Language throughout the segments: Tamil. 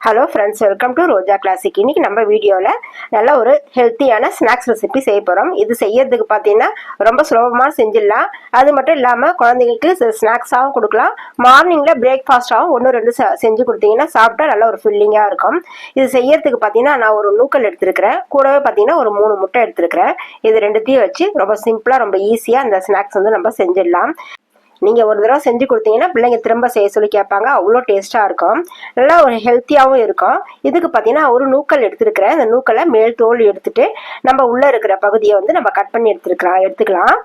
Hello friends, welcome to Roja classic. இன்னைக்கு நம்ம வீடியோவில் நல்ல ஒரு ஹெல்த்தியான ஸ்நாக்ஸ் ரெசிபி செய்ய போகிறோம். இது செய்யறதுக்கு பார்த்தீங்கன்னா ரொம்ப சுலபமாக செஞ்சிடலாம். அது மட்டும் இல்லாமல் குழந்தைங்களுக்கு ஸ்நாக்ஸாகவும் கொடுக்கலாம். மார்னிங்கில் பிரேக்ஃபாஸ்ட்டாகவும் ஒன்று ரெண்டு செஞ்சு கொடுத்தீங்கன்னா சாப்பிட்டா நல்ல ஒரு ஃபில்லிங்காக இருக்கும். இது செய்யறதுக்கு பார்த்தீங்கன்னா நான் ஒரு நூக்கல் எடுத்துருக்கிறேன். கூடவே பார்த்தீங்கன்னா ஒரு 3 முட்டை எடுத்துருக்கிறேன். இது ரெண்டுத்தையும் வச்சு ரொம்ப சிம்பிளாக ரொம்ப ஈஸியாக அந்த ஸ்நாக்ஸ் வந்து நம்ம செஞ்சிடலாம். நீங்கள் ஒரு தடவை செஞ்சு கொடுத்தீங்கன்னா பிள்ளைங்க திரும்ப செய்ய சொல்லி கேட்பாங்க. அவ்வளோ டேஸ்ட்டாக இருக்கும், நல்லா ஒரு ஹெல்த்தியாகவும் இருக்கும். இதுக்கு பார்த்தீங்கன்னா ஒரு நூக்கல் எடுத்துருக்கிறேன். அந்த நூக்கலை மேல் தோல் எடுத்துட்டு நம்ம உள்ளே இருக்கிற பகுதியை வந்து நம்ம கட் பண்ணி எடுத்துக்கலாம்.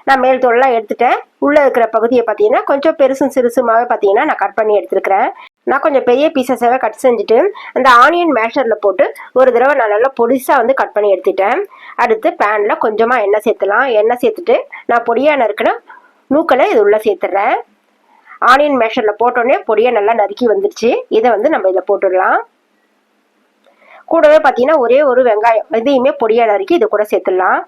நான் மேல் தோல்லாம் எடுத்துட்டேன். உள்ளே இருக்கிற பகுதியை பார்த்தீங்கன்னா கொஞ்சம் பெருசும் சிறுசுமாகவே பார்த்தீங்கன்னா நான் கட் பண்ணி எடுத்துருக்கிறேன். நான் கொஞ்சம் பெரிய பீசஸாகவே கட் செஞ்சுட்டு அந்த ஆனியன் மேஷரில் போட்டு ஒரு தடவை நான் நல்லா பொடிசாக வந்து கட் பண்ணி எடுத்துட்டேன். அடுத்து பேனில் கொஞ்சமாக எண்ணெய் சேர்த்துலாம். எண்ணெய் சேர்த்துட்டு நான் பொடியாக நறுக்கின நூக்கலை இது உள்ளே சேர்த்துட்றேன். ஆனியன் மேஷரில் போட்டோடனே பொடியாக நல்லா நறுக்கி வந்துடுச்சு. இதை வந்து நம்ம இதில் போட்டுடலாம். கூடவே பார்த்தீங்கன்னா ஒரே ஒரு வெங்காயம் இதையுமே பொடியாக நறுக்கி இதை கூட சேர்த்துடலாம்.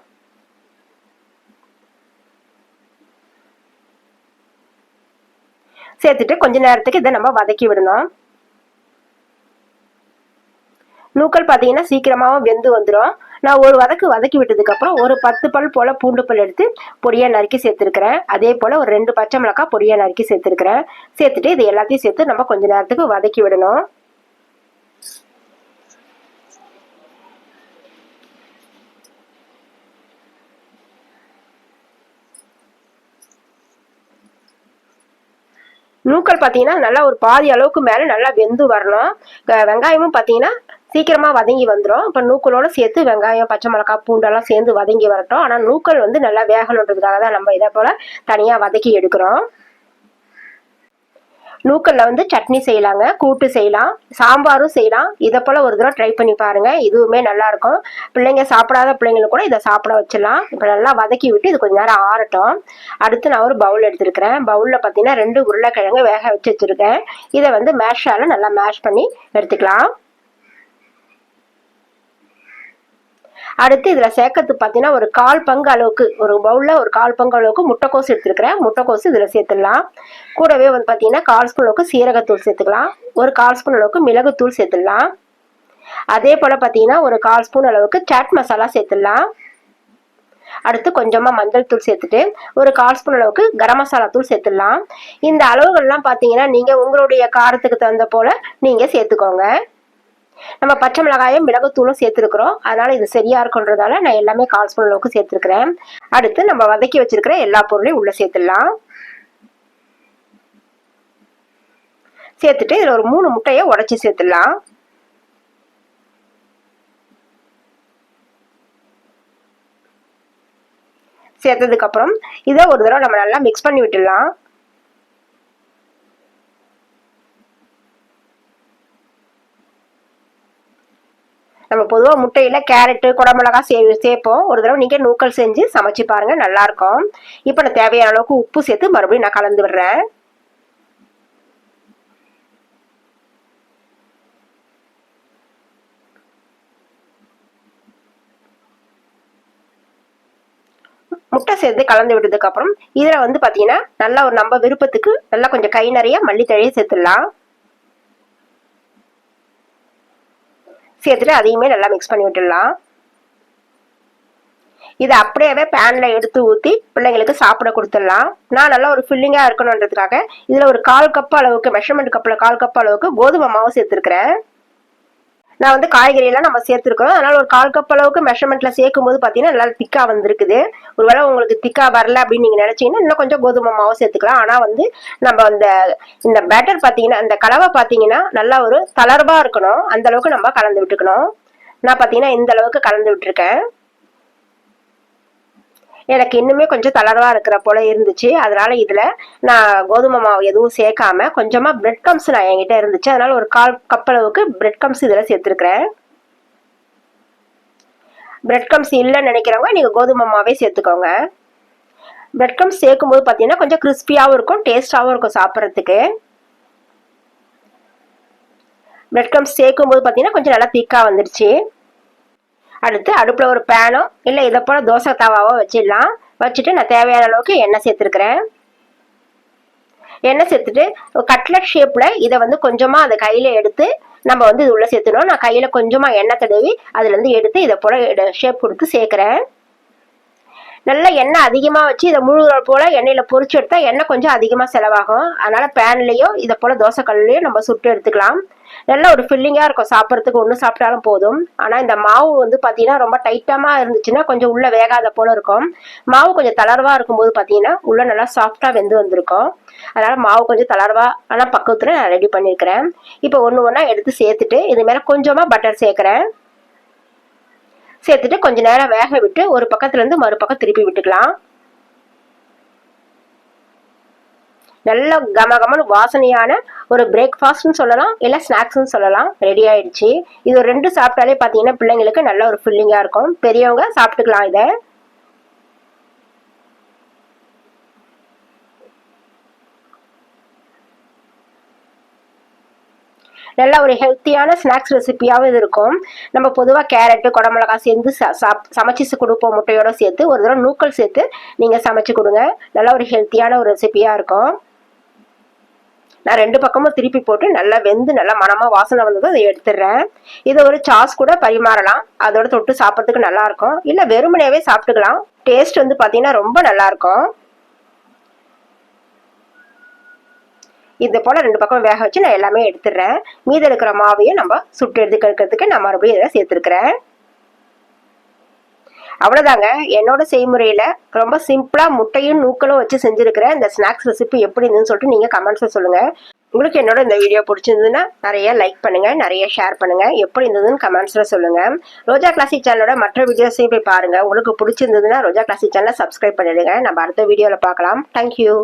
சேர்த்துட்டு கொஞ்ச நேரத்துக்கு இதை நம்ம வதக்கி விடணும். நூக்கல் பார்த்தீங்கன்னா சீக்கிரமாகவும் வெந்து வந்துடும். நான் ஒரு வதக்கி விட்டதுக்கப்புறம் ஒரு 10 பல் போல் பூண்டு பல் எடுத்து பொடியாக நறுக்கி சேர்த்துருக்கிறேன். அதே போல் ஒரு 2 பச்சை மிளகாய் பொடியாக நறுக்கி சேர்த்துருக்கிறேன். சேர்த்துட்டு இது எல்லாத்தையும் சேர்த்து நம்ம கொஞ்ச நேரத்துக்கு வதக்கி விடணும். நூக்கல் பார்த்தீங்கன்னா நல்லா ஒரு பாதி அளவுக்கு மேலே நல்லா வெந்து வரணும். வெங்காயமும் பார்த்தீங்கன்னா சீக்கிரமாக வதங்கி வந்துடும். இப்போ நூக்கலோடு சேர்த்து வெங்காயம் பச்சை மிளகாய் பூண்டெல்லாம் சேர்ந்து வதங்கி வரட்டும். ஆனால் நூக்கல் வந்து நல்லா வேகணுன்றதுக்காக தான் நம்ம இதை போல் தனியாக வதக்கி எடுக்கிறோம். நூக்கல்ல வந்து சட்னி செய்யலாங்க, கூட்டு செய்யலாம், சாம்பாரும் செய்யலாம். இதை போல் ஒரு தடவை ட்ரை பண்ணி பாருங்கள். இதுவுமே நல்லாயிருக்கும். பிள்ளைங்க சாப்பிடாத பிள்ளைங்களுக்கு கூட இதை சாப்பிட வச்சிடலாம். இப்போ நல்லா வதக்கி விட்டு இது கொஞ்சம் நேரம் ஆறட்டும். அடுத்து நான் ஒரு பவுல் எடுத்துருக்கிறேன். பவுலில் பார்த்தீங்கன்னா 2 உருளைக்கிழங்கு வேக வச்சுருக்கேன். இதை வந்து மேஷால் நல்லா மேஷ் பண்ணி எடுத்துக்கலாம். அடுத்து இதில் சேர்க்கறது பார்த்தீங்கன்னா ஒரு 1/4 பங்கு அளவுக்கு, ஒரு பவுலில் ஒரு 1/4 பங்கு அளவுக்கு முட்டைக்கோசு எடுத்துருக்கிறேன். முட்டைக்கோசு இதில் சேர்த்துடலாம். கூடவே வந்து பார்த்தீங்கன்னா 1/4 ஸ்பூன் அளவுக்கு சீரகத்தூள் சேர்த்துக்கலாம். ஒரு 1/4 ஸ்பூன் அளவுக்கு மிளகுத்தூள் சேர்த்துடலாம். அதே போல் பார்த்தீங்கன்னா ஒரு 1/4 ஸ்பூன் அளவுக்கு சாட் மசாலா சேர்த்துடலாம். அடுத்து கொஞ்சமாக மஞ்சள் தூள் சேர்த்துட்டு ஒரு 1/4 ஸ்பூன் அளவுக்கு கரம் மசாலா தூள் சேர்த்துடலாம். இந்த அளவுகள்லாம் பார்த்தீங்கன்னா நீங்கள் உங்களுடைய காரத்துக்கு தகுந்த போல் நீங்கள் சேர்த்துக்கோங்க. நம்ம பச்சை மிளகாயும் மிளகுத்தூளும் சேர்த்துருக்குறோம். அதனால இது சரியா இருக்குன்றதால நான் எல்லாமே 1/4 ஸ்பூன் அளவுக்கு சேர்த்துருக்கிறேன். அடுத்து நம்ம வதக்கி வச்சிருக்கிற எல்லா பொருளையும் உள்ள சேர்த்துடலாம். சேர்த்துட்டு இதில் ஒரு 3 முட்டையை உடைச்சி சேர்த்துடலாம். சேர்த்ததுக்கு அப்புறம் இதை ஒரு தடவை நம்ம நல்லா மிக்ஸ் பண்ணி விட்டுடலாம். நம்ம பொதுவாக முட்டையில் கேரட்டு குடமிளகா சேர்ப்போம். ஒரு தடவை நீங்கள் நூக்கல் செஞ்சு சமைச்சு பாருங்கள், நல்லாயிருக்கும். இப்போ நான் தேவையான அளவுக்கு உப்பு சேர்த்து மறுபடியும் நான் கலந்து விடுறேன். முட்டை சேர்த்து கலந்து விட்டதுக்கு அப்புறம் இதில் வந்து பார்த்தீங்கன்னா நல்லா ஒரு நம்ம விருப்பத்துக்கு நல்லா கொஞ்சம் கை நிறைய மல்லித்தழையை சேர்த்துடலாம். சேர்த்துட்டு அதையுமே நல்லா மிக்ஸ் பண்ணி விட்டுடலாம். இதை அப்படியே பேனில் எடுத்து ஊற்றி பிள்ளைங்களுக்கு சாப்பிட கொடுத்துடலாம். நான் நல்லா ஒரு ஃபில்லிங்காக இருக்கணுன்றதுக்காக இதில் ஒரு 1/4 கப் அளவுக்கு, மெஷர்மெண்ட் கப்பில் 1/4 கப் அளவுக்கு கோதுமை மாவு சேர்த்துருக்கிறேன். நான் வந்து காய்கறியெல்லாம் நம்ம சேர்த்துருக்கோம். அதனால் ஒரு 1/4 கப் அளவுக்கு மெஷர்மெண்ட்டில் சேர்க்கும் போது பார்த்தீங்கன்னா நல்லா திக்காக வந்திருக்குது. ஒருவேளை உங்களுக்கு திக்காக வரல அப்படின்னு நீங்கள் நினச்சிங்கன்னா இன்னும் கொஞ்சம் கோதுமை மாவு சேர்த்துக்கலாம். ஆனால் வந்து நம்ம இந்த பேட்டர் பார்த்தீங்கன்னா, இந்த கலவை பார்த்தீங்கன்னா நல்லா ஒரு தளர்வாக இருக்கணும். அந்த அளவுக்கு நம்ம கலந்து விட்டுக்கணும். நான் பார்த்தீங்கன்னா இந்த அளவுக்கு கலந்து விட்டுருக்கேன். எனக்கு இன்னுமே கொஞ்சம் தளர்வாக இருக்கிற போல இருந்துச்சு. அதனால இதில் நான் கோதுமை மாவு எதுவும் சேர்க்காம கொஞ்சமாக பிரெட் கம்ஸ் நான் என்கிட்ட இருந்துச்சு. அதனால ஒரு 1/4 கப் அளவுக்கு பிரெட் கம்ஸ் இதில் சேர்த்துருக்கிறேன். பிரெட் கம்ஸ் இல்லைன்னு நினைக்கிறவங்க நீங்கள் கோதுமை மாவே சேர்த்துக்கோங்க. பிரெட் கம்ஸ் சேர்க்கும்போது பார்த்தீங்கன்னா கொஞ்சம் கிறிஸ்பியாகவும் இருக்கும், டேஸ்டாகவும் இருக்கும் சாப்பிட்றதுக்கு. பிரெட் கம்ஸ் சேர்க்கும்போது பார்த்தீங்கன்னா கொஞ்சம் நல்லா திக்காக வந்துடுச்சு. அடுத்து அடுப்பில் ஒரு பேனோ இல்லை இதை போல் தோசை தவாவோ வச்சிடலாம். வச்சுட்டு நான் தேவையான அளவுக்கு எண்ணெய் சேர்த்துருக்கிறேன். எண்ணெய் சேர்த்துட்டு கட்லட் ஷேப்ல இதை வந்து கொஞ்சமா அந்த கையில எடுத்து நம்ம வந்து இது உள்ள சேர்த்துணும். நான் கையில கொஞ்சமா எண்ணெய் தடவி அதுல இருந்து எடுத்து இதை போல ஷேப் கொடுத்து சேர்க்கிறேன். நல்லா எண்ணெய் அதிகமா வச்சு இதை முழுகிற போல எண்ணெயில பொரிச்சு எடுத்தா எண்ணெய் கொஞ்சம் அதிகமா செலவாகும். அதனால பேன்லயோ இதை போல தோசை கல்லையோ நம்ம சுட்டு எடுத்துக்கலாம். நல்ல ஒரு ஃபில்லிங்கா இருக்கும், சாப்பிட்றதுக்கு ஒன்று சாப்பிட்டாலும் போதும். ஆனா இந்த மாவு வந்து பாத்தீங்கன்னா ரொம்ப டைட்டமா இருந்துச்சுன்னா கொஞ்சம் உள்ள வேகாத போல இருக்கும். மாவு கொஞ்சம் தளர்வா இருக்கும்போது பாத்தீங்கன்னா உள்ள நல்லா சாஃப்டா வெந்து வந்திருக்கும். அதனால மாவு கொஞ்சம் தளர்வா ஆனா பக்குவத்துல நான் ரெடி பண்ணிருக்கிறேன். இப்போ ஒண்ணு ஒண்ணா எடுத்து சேர்த்துட்டு இது மேல கொஞ்சமா பட்டர் சேர்க்கிறேன். சேர்த்துட்டு கொஞ்ச நேரம் வேக விட்டு ஒரு பக்கத்துல இருந்து மறுபக்கம் திருப்பி விட்டுக்கலாம். நல்ல கமகமன்னு வாசனையான ஒரு பிரேக்ஃபாஸ்ட்னு சொல்லலாம், இல்லை ஸ்நாக்ஸ்ன்னு சொல்லலாம். ரெடி ஆயிடுச்சு. இது ஒரு 2 சாப்பிட்டாலே பார்த்தீங்கன்னா பிள்ளைங்களுக்கு நல்ல ஒரு ஃபில்லிங்காக இருக்கும். பெரியவங்க சாப்பிட்டுக்கலாம் இதை. நல்ல ஒரு ஹெல்த்தியான ஸ்நாக்ஸ் ரெசிபியாகவும் இது இருக்கும். நம்ம பொதுவாக கேரட்டு குடமிளகா சேர்ந்து சமைச்சு கொடுப்போம் முட்டையோட சேர்த்து. ஒரு தடவை நூக்கல் சேர்த்து நீங்கள் சமைச்சு கொடுங்க. நல்ல ஒரு ஹெல்த்தியான ஒரு ரெசிபியாக இருக்கும். நான் 2 பக்கமும் திருப்பி போட்டு நல்லா வெந்து நல்லா மனமா வாசனை வந்ததும் அதை எடுத்துடுறேன். இதை ஒரு சாஸ் கூட பரிமாறலாம், அதோட தொட்டு சாப்பிட்றதுக்கு நல்லா இருக்கும். இல்லை வெறுமனையாவே சாப்பிட்டுக்கலாம். டேஸ்ட் வந்து பார்த்தீங்கன்னா ரொம்ப நல்லா இருக்கும். இது போல 2 பக்கம் வேக வச்சு நான் எல்லாமே எடுத்துடுறேன். மீதி இருக்கிற மாவையும் நம்ம சுட்டு எடுத்துக்கிறதுக்கு நான் மறுபடியும் இதில் சேர்த்துருக்கிறேன். அவ்வளோதாங்க, என்னோட செய்முறையில ரொம்ப சிம்பிளா முட்டையும் நூக்களும் வச்சு செஞ்சிருக்கிறேன் இந்த ஸ்நாக்ஸ் ரெசிபி எப்படி இருந்துன்னு சொல்லிட்டு நீங்க கமெண்ட்ஸ்ல சொல்லுங்க. உங்களுக்கு என்னோட இந்த வீடியோ பிடிச்சிருந்ததுன்னா நிறைய லைக் பண்ணுங்க, நிறைய ஷேர் பண்ணுங்க. எப்படி இருந்ததுன்னு கமெண்ட்ஸ்ல சொல்லுங்க. ரோஜா கிளாசிக் சேனலோட மற்ற வீடியோஸையும் போய் பாருங்க. உங்களுக்கு பிடிச்சிருந்ததுன்னா ரோஜா கிளாசிக் சேனலை சப்ஸ்கிரைப் பண்ணிடுங்க. நம்ம அடுத்த வீடியோல பார்க்கலாம். தேங்க்யூ.